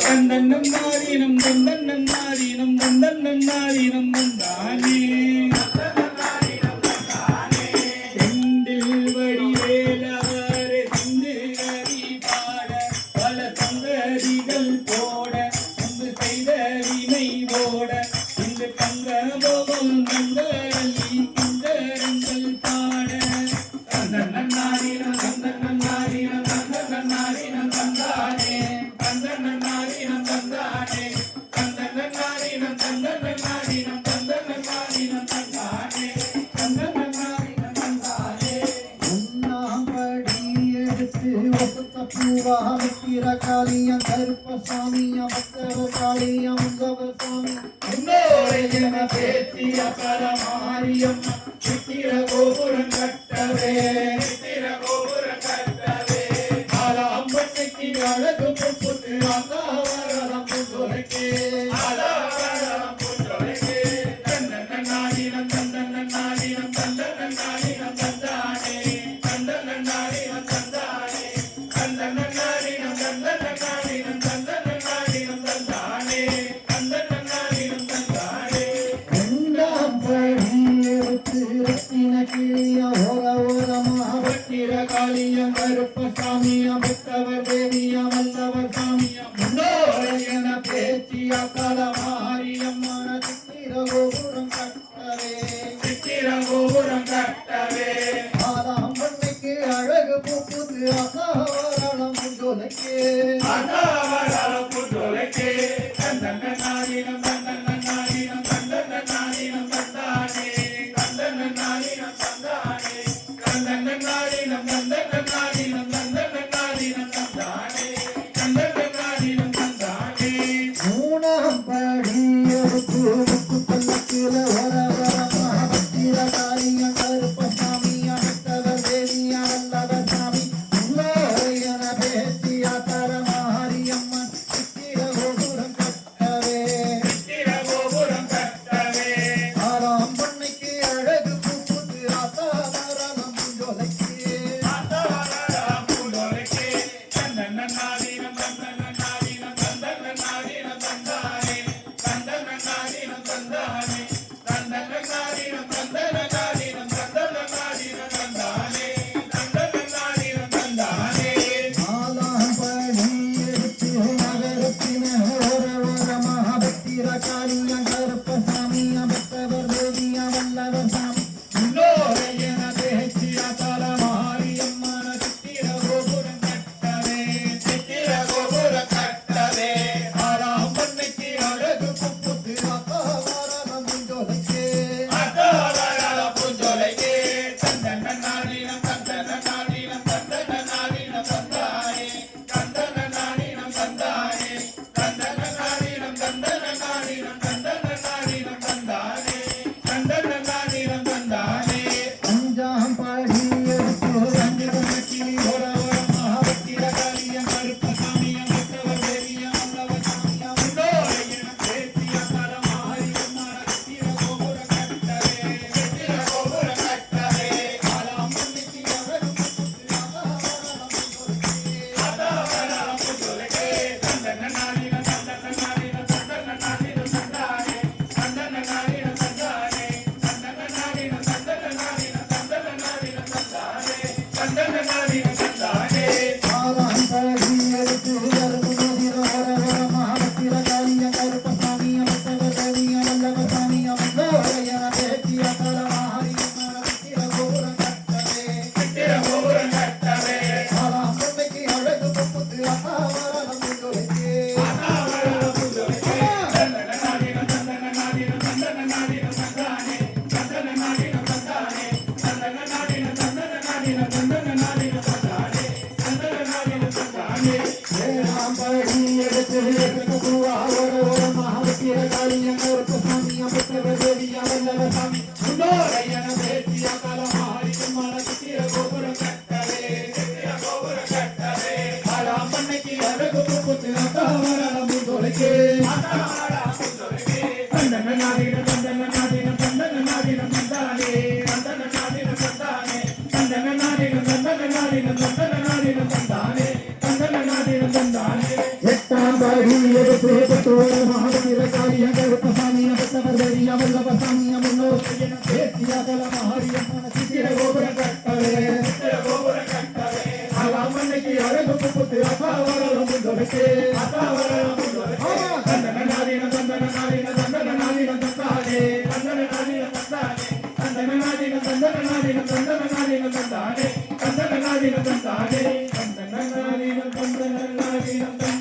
தந்தன்னம் நாரினம் தந்தன்னம் நாரினம் தந்தன்னம் நாரினம் தந்தானே செந்தில் வடிவேலாரே சிந்து ஹரி பாட பல சந்ததிகள் போட அன்பு செய்த வினை ஓட இந்த தங்கபோகம் நந்தரலி குந்தரங்கள் பாட தந்தன்னம் நாரினம் தந்தன்னம் நாரினம் தந்தன்னம் நாரினம் தந்தானே தந்தன்னம் நாரினம் தந்தானே தந்தன்னம் நாரினம் தந்தன்னம் நாரினம் தந்தன்னம் நாரினம் தந்தானே தந்தன்னம் நாரினம் தந்தானே ஒன்னாம் படி எடுத்து ஒத்த பூவா முத்திர காளியம் கருப்பசாமியம் பக்தவ காளியம் உங்கவ சாமி முன்னோரையன பேசிய பரமாரியம் சித்திர கோபுரம் கட்டவே சித்திர கோபுரம் கட்டவே ஆலாம்பட்டைக்கு அழகு புட்டு அங்காவரம் புதுரைக்கே ஆலாவரம் புதுரைக்கே தந்தன நாடினம் தந்தன நாடினம் தந்தன நாடினம் தந்தானே தந்தன நாடினம் தந்தானே தந்தன நாடினம் தந்தன நாடினம் தந்தன நாடினம் தந்தானே தந்தன நாடினம் தந்தானே ரெண்டாம் படி எடுத்து ரத்தின கிளிய ஓர ஓரமாக பட்டிர காளியம் கருப்பசாமியம் பெற்றவர் தேவியம் வல்லவர் சாமியம் முன்னோரையன பேச்சிய கலமாரியம்மன சித்திர கோபுரம் கட்டவே சித்திர கோபுரம் கட்டவே ஆறாம் பண்ணைக்கு அழகு பூப்புது அசாவரணம் ஜொலைக்கே அதாவரம் புதுரைக்கே தந்தன நாடினம் தந்தன நாடினம் தந்தன நாடினம் தந்தானே தந்தன நாடினம் தந்தானே தந்தன நாடினம் தந்தன நாடினம் தந்தன நாடினம் தந்தானே தந்தன நாடினம் தந்தானே மூணாம் படி எடுத்து முக்கு பல்லக்கில வர வரமாக பத்திர காளியம் கருப்பசாமியம் பக்தவர் தேவியம் வல்லவர் சாமி முன்னோரையன பேசிய தரமாரியம்மன் சித்திர கோபுரம் கட்டவே சித்திர கோபுரம் கட்டவே ஆறாம் பண்ணைக்கு அழகு பூப்புது அசாவரணம் ஜொலைக்கே அதாவரம் புதுரைக்கே தந்தன நாடினம் தந்தன நாடினம் தந்தன நாடினம் தந்தானே தந்தன நாடினம் தந்தானே தந்தன நாடினம் தந்தன நாடினம் தந்தன நாடினம் தந்தானே தந்தன நாடினம் தந்தானே ஆலாம் படி எடுத்து நகரத்தின ஓர ஓரமாக பத்திர காளியம் கருப்பசாமியம் பக்தவர் தேவியம் வல்லவர் சாமி முன்னோரையன பேச்சிய தலமாரியம்மன சித்திர கோபுரம் கட்டவே சித்திர கோபுரம் கட்டவே ஆறாம் பண்ணைக்கு அழகு புப்புத்து அசாவரணம் ஜொலைக்கே அதாவர புதுரைக்கே தந்தன நாடினம் தந்தன நாடினம் தந்தன நாடினம் தந்தானே தந்தன நாடினம் தந்தானே தந்தன நாடினம் தந்தன நாடினம் தந்தன நாடினம் தந்தானே தந்தன நாடினம் தந்தானே அஞ்சாம் படி எடுத்து அஞ்சு பண்ணக்கிளி ஓர ஓரமாக பத்திர காளியம் கருப்பசாமியம் பக்தவர் தேவியம் வல்லவர் சாமியம் முன்னோரையன பேசிய தலமாரியம்மன சித்திர கோபுரம் கட்டவே சித்திர கோபுரம் கட்டவே ஆறாம் பண்ணைக்கு அழகு பூப்புது அசாவரணம் ஜொலைக்கே அதாவரம் புதுரைக்கே தந்தன நாடினம் தந்தன நாடினம் தந்தன நாடினம் தந்தானே தந்தன நாடினம் தந்தானே தந்தன நாடினம் தந்தன நாடினம் தந்தன நாடினம் தந்தானே தந்தன நாடினம் தந்தானே ஆறாம் படி எடுத்து அருகு மோதிர ஓர ஓரமாக பத்திர காளியம் கருப்பசாமியம் பக்தவர் தேவியம் வல்லவர் சாமியம் முன்னோரையன பேசிய தலமாரியம்மன சித்திர கோபுரம் கட்டவே சித்திர கோபுரம் கட்டவே ஆறாம் பண்ணைக்கு அழகு பூப்புது அசாவரணம் ஜொலைக்கே அதாவரம் புதுரைக்கே தந்தன நாடினம் தந்தன நாடினம் தந்தன நாடினம் தந்தானே தந்தன நாடினம் தந்தானே தந்தன நாடினம் தந்தன நாடினம் தந்தன நாடினம் தந்தானே தந்தன நாடினம் தந்தானே ஏழாம் படி எடுத்து பூவா ஓர ஓரமாக பத்திர காளியம் கருப்பசாமியம் பக்தவர் தேவியம் வல்லவர் சாமி முன்னோரையன பேசிய தலமாரியம்மன சித்திர கோபுரம் கட்டவே சித்திர கோபுரம் கட்டவே ஆறாம் பண்ணைக்கு அழகு புப்புத்து அதாவரம் புதுரைக்கே அதாவரம் புதுரைக்கே தந்தன நாடினம் தந்தன நாடினம் தந்தன நாடினம் தந்தானே தந்தன நாடினம் தந்தானே தந்தன நாடினம் தந்தன நாடினம் தந்தன நாடினம் தந்தானே தந்தன நாடினம் தந்தானே எட்டாம் பேசுவர மகாவீர காளிய கருப்பசாமிய பத்தவர் தேவிய வல்லபசாமிய முன்னோர் பேசிய தலமாரியம்மன சித்திர கோபுர கட்டவே அம்மன்னைக்கு அழகு புத்து அப்பா வரலாம் முந்தொலைக்கு தந்தன நாதின தந்தன நாதின தந்தன நாதின தந்தானே தந்தன நாதின தந்தானே தந்தன நாதின தந்தன நாதின தந்தன நாதின தந்தானே தந்தன நாதின தந்தானே தந்தன நாதின தந்தன நாதின